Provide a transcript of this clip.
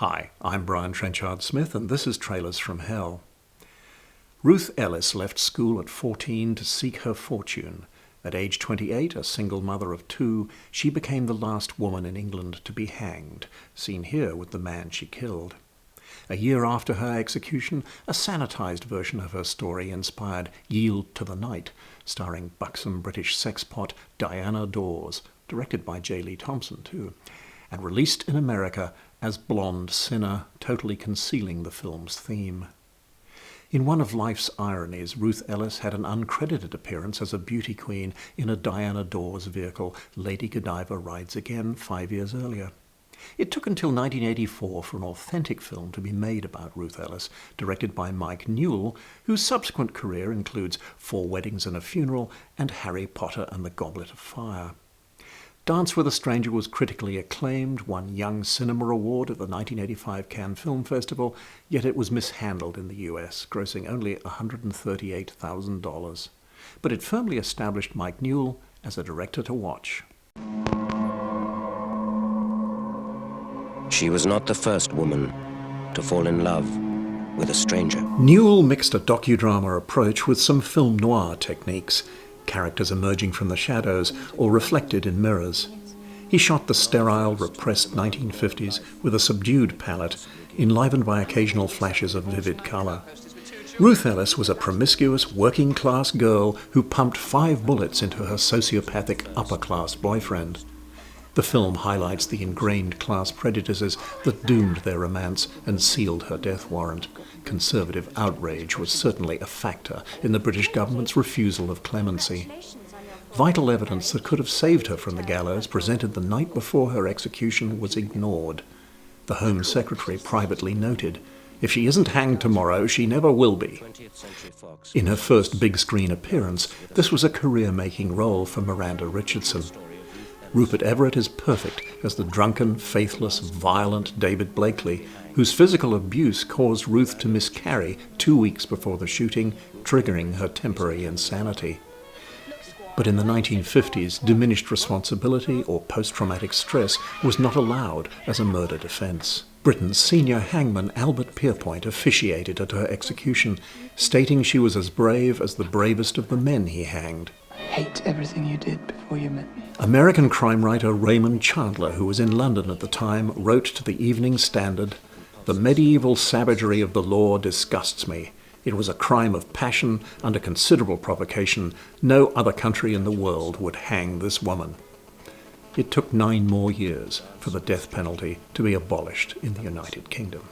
Hi, I'm Brian Trenchard-Smith, and this is Trailers from Hell. Ruth Ellis left school at 14 to seek her fortune. At age 28, a single mother of two, she became the last woman in England to be hanged, seen here with the man she killed. A year after her execution, a sanitized version of her story inspired Yield to the Night, starring buxom British sexpot Diana Dawes, directed by J. Lee Thompson too, and released in America as Blonde Sinner, totally concealing the film's theme. In one of life's ironies, Ruth Ellis had an uncredited appearance as a beauty queen in a Diana Dawes vehicle, Lady Godiva Rides Again, 5 years earlier. It took until 1984 for an authentic film to be made about Ruth Ellis, directed by Mike Newell, whose subsequent career includes 4 Weddings and a Funeral and Harry Potter and the Goblet of Fire. Dance with a Stranger was critically acclaimed, won Young Cinema Award at the 1985 Cannes Film Festival, yet it was mishandled in the US, grossing only $138,000. But it firmly established Mike Newell as a director to watch. She was not the first woman to fall in love with a stranger. Newell mixed a docudrama approach with some film noir techniques, characters emerging from the shadows or reflected in mirrors. He shot the sterile, repressed 1950s with a subdued palette, enlivened by occasional flashes of vivid color. Ruth Ellis was a promiscuous, working-class girl who pumped 5 bullets into her sociopathic upper-class boyfriend. The film highlights the ingrained class prejudices that doomed their romance and sealed her death warrant. Conservative outrage was certainly a factor in the British government's refusal of clemency. Vital evidence that could have saved her from the gallows presented the night before her execution was ignored. The Home Secretary privately noted, "If she isn't hanged tomorrow, she never will be." In her first big-screen appearance, this was a career-making role for Miranda Richardson. Rupert Everett is perfect as the drunken, faithless, violent David Blakely, whose physical abuse caused Ruth to miscarry 2 weeks before the shooting, triggering her temporary insanity. But in the 1950s, diminished responsibility or post-traumatic stress was not allowed as a murder defense. Britain's senior hangman Albert Pierpoint officiated at her execution, stating she was as brave as the bravest of the men he hanged. Hate everything you did before you met me. American crime writer Raymond Chandler, who was in London at the time, wrote to the Evening Standard, "The medieval savagery of the law disgusts me. It was a crime of passion under considerable provocation. No other country in the world would hang this woman." It took 9 more years for the death penalty to be abolished in the United Kingdom.